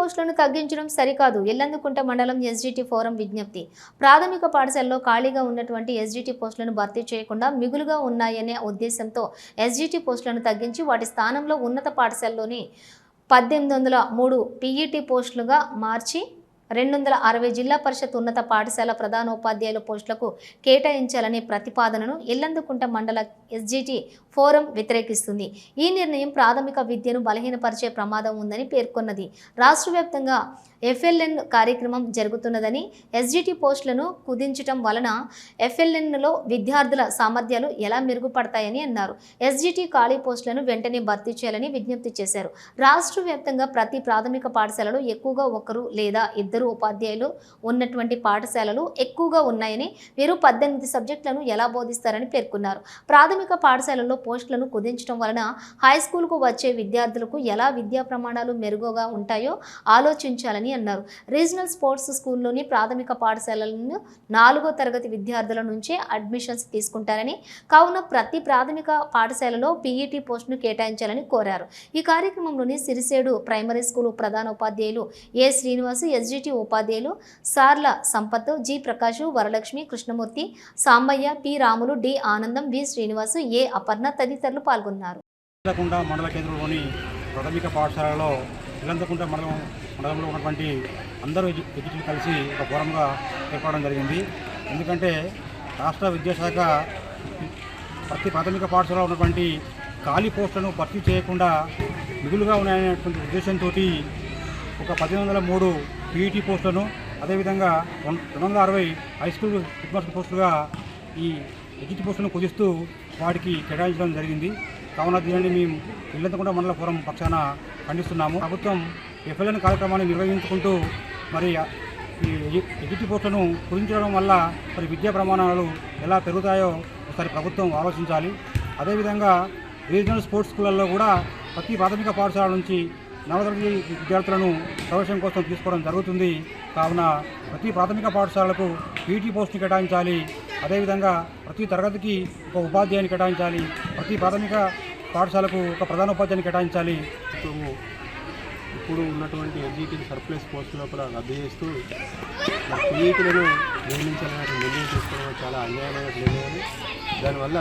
పోస్టులను తగ్గించడం సరికాదు. ఎల్లందుకుంట మండలం ఎస్జిటి ఫోరం విజ్ఞప్తి. ప్రాథమిక పాఠశాలలో ఖాళీగా ఉన్నటువంటి ఎస్జిటి పోస్టులను భర్తీ చేయకుండా మిగులుగా ఉన్నాయనే ఉద్దేశంతో ఎస్జిటి పోస్టులను తగ్గించి వాటి స్థానంలో ఉన్నత పాఠశాలలోని 1803 పీఈటీ పోస్టులుగా మార్చి 260 జిల్లా పరిషత్ ఉన్నత పాఠశాల ప్రధానోపాధ్యాయుల పోస్టులకు కేటాయించాలనే ప్రతిపాదనను ఎల్లందుకుంట మండల ఎస్జిటి ఫోరం వ్యతిరేకిస్తుంది. ఈ నిర్ణయం ప్రాథమిక విద్యను బలహీనపరిచే ప్రమాదం ఉందని పేర్కొన్నది. రాష్ట్ర వ్యాప్తంగా ఎఫ్ఎల్ఎన్ కార్యక్రమం జరుగుతున్నదని, ఎస్జిటి పోస్టులను కుదించడం వలన ఎఫ్ఎల్ఎన్లో విద్యార్థుల సామర్థ్యాలు ఎలా మెరుగుపడతాయని అన్నారు. ఎస్జిటి ఖాళీ పోస్టులను వెంటనే భర్తీ చేయాలని విజ్ఞప్తి చేశారు. రాష్ట్ర వ్యాప్తంగా ప్రతి ప్రాథమిక పాఠశాలలో ఎక్కువగా ఒకరు లేదా ఇద్దరు ఉపాధ్యాయులు ఉన్నటువంటి పాఠశాలలు ఎక్కువగా ఉన్నాయని, వీరు 18 సబ్జెక్టులను ఎలా బోధిస్తారని పేర్కొన్నారు. ప్రాథమిక పాఠశాలల్లో పోస్టులను కుదించడం వలన హై స్కూల్కు వచ్చే విద్యార్థులకు ఎలా విద్యా ప్రమాణాలు మెరుగుగా ఉంటాయో ఆలోచించాలని అన్నారు. రీజనల్ స్పోర్ట్స్ స్కూల్లోని ప్రాథమిక పాఠశాలలను 4వ తరగతి విద్యార్థుల నుంచే అడ్మిషన్స్ తీసుకుంటారని, కావున ప్రతి ప్రాథమిక పాఠశాలలో పీఈటీ పోస్టును కేటాయించాలని కోరారు. ఈ కార్యక్రమంలోని సిరిసేడు ప్రైమరీ స్కూల్ ప్రధానోపాధ్యాయులు ఏ శ్రీనివాసు, ఎస్జిటి ఉపాధ్యాయులు సార్ల Sampath, G Prakash, Varalakshmi, Krishnamurthy, Sambaiah, P Ramulu, D Anandam, V Srinivasu, ఏ అపర్ణ తదితరులు పాల్గొన్నారు. మండల కేంద్రంలోని ప్రాథమిక పాఠశాలలో ఇల్లంతకుంట మండలంలో ఉన్నటువంటి అందరూ ఎడ్యుకేటర్లు కలిసి ఒక ఫోరంగా ఏర్పడడం జరిగింది. ఎందుకంటే రాష్ట్ర విద్యాశాఖ ప్రతి ప్రాథమిక పాఠశాలలో ఉన్నటువంటి ఖాళీ పోస్టులను భర్తీ చేయకుండా మిగులుగా ఉన్నాయనేటువంటి ఉద్దేశంతో ఒక 1803 పీఈటీ పోస్టులను, అదేవిధంగా 260 హై స్కూల్ హెడ్ మాస్టర్ పోస్టులుగా ఈ ఎడ్జిటి పోస్టులను కుదిస్తూ వాటికి కేటాయించడం జరిగింది. కావున దీనిని మేము ఇల్లంతకుంట మండల ఫోరం పక్షాన ఖండిస్తున్నాము. ప్రభుత్వం ఎఫ్ఎల్ఎన్ కార్యక్రమాన్ని నిర్వహించుకుంటూ మరి ఈ ఎడ్జిటి పోస్టులను కుదించడం వల్ల మరి విద్యా ప్రమాణాలు ఎలా పెరుగుతాయో ఒకసారి ప్రభుత్వం ఆలోచించాలి. అదేవిధంగా రీజనల్ స్పోర్ట్స్ స్కూళ్ళల్లో కూడా ప్రతి ప్రాథమిక పాఠశాల నుంచి 4వ తరగతి విద్యార్థులను ప్రవేశం కోసం తీసుకోవడం జరుగుతుంది. కావున ప్రతి ప్రాథమిక పాఠశాలకు పీఈటీ పోస్టును కేటాయించాలి. అదేవిధంగా ప్రతి తరగతికి ఒక ఉపాధ్యాయుని కేటాయించాలి. ప్రతి ప్రాథమిక పాఠశాలకు ఒక ప్రధానోపాధ్యాయుని కేటాయించాలి. ఇప్పుడు ఉన్నటువంటి ఎస్జిటి సర్ప్లస్ పోస్ట్ లోపల రద్దు చేస్తూ పీఈటీలను నియమించాలనే నిర్ణయం తీసుకోవడం చాలా అన్యాయమైన నిర్ణయం. దానివల్ల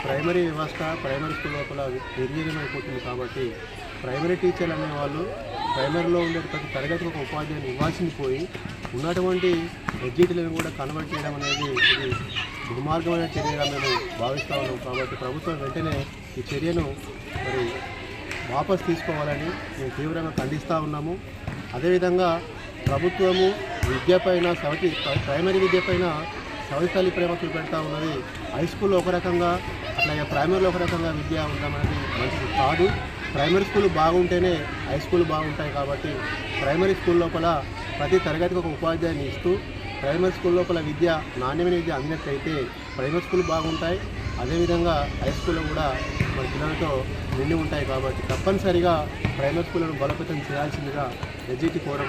ప్రైమరీ వ్యవస్థ, ప్రైమరీ స్కూల్ లోపల నిర్వీర్యం అయిపోతుంది. కాబట్టి ప్రైమరీ టీచర్లు అనేవాళ్ళు ప్రైమరీలో ఉండే ప్రతి తరగతికి ఒక ఉపాధ్యాయుని ఇవ్వాల్సింది పోయి ఉన్నటువంటి ఎస్జిటీలను కూడా కన్వర్ట్ చేయడం అనేది ఇది దుర్మార్గమైన చర్యగా మేము భావిస్తూ ఉన్నాం. కాబట్టి ప్రభుత్వం వెంటనే ఈ చర్యను మరి వాపసు తీసుకోవాలని మేము తీవ్రంగా ఖండిస్తూ ఉన్నాము. అదేవిధంగా ప్రభుత్వము విద్యపైన ప్రైమరీ విద్యపైన సవితల్లి ప్రేమ చూపెడతా ఉన్నది. హై స్కూల్లో ఒక రకంగా, అట్లాగే ప్రైమరీలో ఒక రకంగా విద్య ఉండమనేది మంచిది కాదు. ప్రైమరీ స్కూల్ బాగుంటేనే హై స్కూల్ బాగుంటాయి. కాబట్టి ప్రైమరీ స్కూల్ లోపల ప్రతి తరగతికి ఒక ఉపాధ్యాయుని ఇస్తూ ప్రైమరీ స్కూల్ లోపల నాణ్యమైన విద్య అందినట్లయితే ప్రైమరీ స్కూల్ బాగుంటాయి. అదేవిధంగా హై స్కూల్లో కూడా మన పిల్లలతో నిండి ఉంటాయి. కాబట్టి తప్పనిసరిగా ప్రైమరీ స్కూళ్ళను బలోపేతం చేయాల్సిందిగా ఎస్జిటి ఫోరం